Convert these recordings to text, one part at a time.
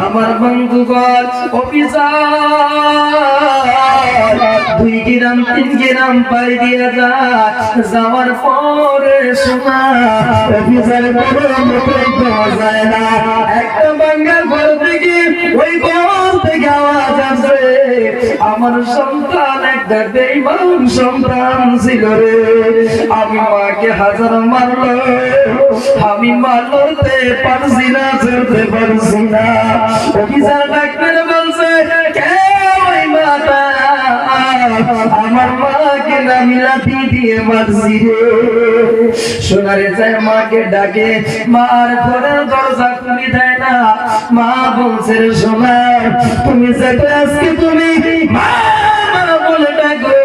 আমার বন্ধুগণ অফিসার 2 গ্রাম 3 গ্রাম পাই দিয়ে যাওয়ার পরে শোনা অফিসার কোনো মতে পাওয়া যায় না। একটা বাঙ্গা ঘর থেকে ওই ঘর থেকে আওয়াজ আসে, আমার সন্তান একটা বেঈমান সন্তান ছিল রে। আমি মাকে হাজার মারলো, আমি মারতে পারছি না, চলতে পারছি না। অফিসার ডাক্তার বলছে কে ওই মাটা? আমার মাকে আমি লাথি দিয়ে মারছি রে। সোনারে যায় মাকে ডাকে, মার ঘরের দরজা খুলে দেয় না। মা বলছে রে সোনা, তুমি যাবে আজকে, তুমি মা বলে ডাকো।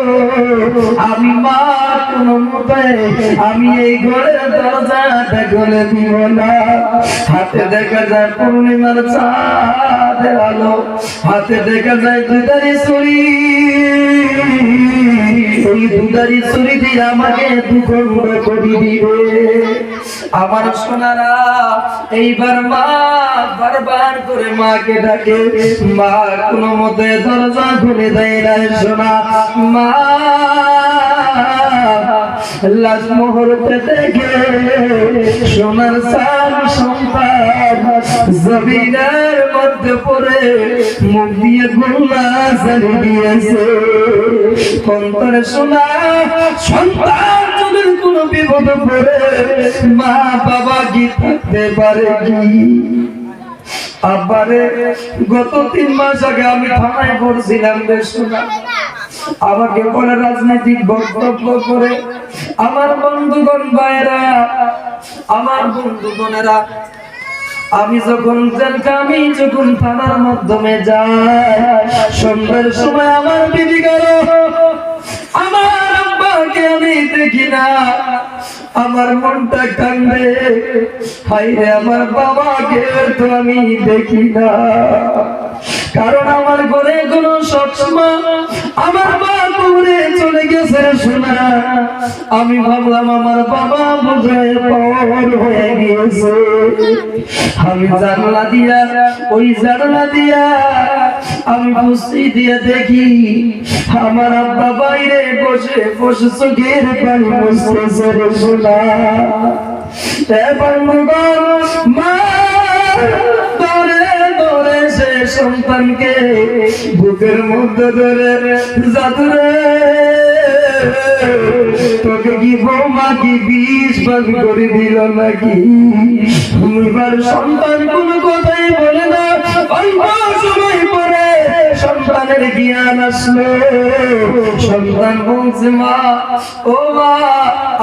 আমি মা কোনো মতে আমি এই ঘরের দরজাটা খুলে দিব না। হাতে দেখা যায় পূর্ণিমার চাঁদের আলো, হাতে দেখা যায় দুধারি ছুরি। ওই দুধারি ছুরি দিয়ে আমাকে দুখণ্ড করে দিবে। আমার সোনারা এইবার মা বারবার করে মাকে ডাকে, মা কোনো মতে দরজা খুলে দেয় না। সোনা মা লাশ মুহূর্তে দেখে সোনার সার সন্তান জমিনের মধ্যে পড়ে মুখ দিয়ে গোলা জারি দিয়েছে। অন্তরে সোনা সন্তান যদি কোনো বিপদে পড়ে মা বাবা কি থাকতে পারে কি? আবারে গত 3 মাস আগে আমি থানায় পড়ছিলাম রে সোনা। আমাকে বলে রাজনৈতিক বক্তব্য করে আমার বন্ধুগণ ভাইরা, আমার বন্ধুগণেরা, আমি যখন থানার মাধ্যমে যাই, সন্ধ্যার সময় আমার বিবি গেল, আমার আব্বাকে আমি দেখি না, আমার মনটা কান্দে। হায়রে আমার বাবাকে তো আমি দেখি না, কারণ আমার ঘরে কোনো সবসময় আমার মা কবরে চলে গেছে শোনা। আমি ভাবলাম আমার বাবা বোঝায় পাওয়ার হয়ে গিয়েছে। আমি জানলা দিয়া, ওই জানলা দিয়া আমি বসি দিয়ে দেখি আমার আব্বা বাইরে বসে বসে চোখের পানি মুছতেছে রে শোনা। মা ধরে সে সন্তানকে বুকের মধ্যে ধরে জাদুরে তোকে কি বৌমা কি বিষ ভাগ করে দিল নাকি? এবার সন্তান কোন কথাই বলে না। অল্প সময় পরে সন্তানের জ্ঞান আসলো। সন্তান বলছে মা, ও মা,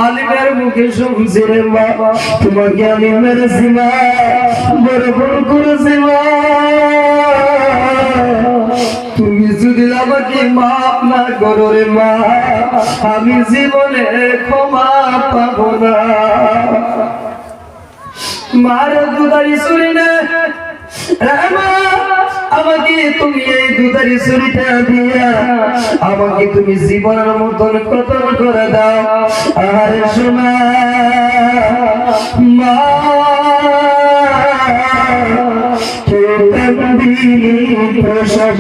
আলিমের মুখে শুনছি রে মা, তোমাকে আমি মেরেছি মা, বড় ভুল করেছি মা। তুমি যদি আমাকে মাফ না করো রে মা, আমি জীবনে ক্ষমা পাবো না। মার দুধারি ছুরি না, আমাকে তুমি এই দুধারি ছুরিটা দিয়া আমাকে তুমি জীবনের মতন কতল করে দাও। আরে শোনা মা, প্রসব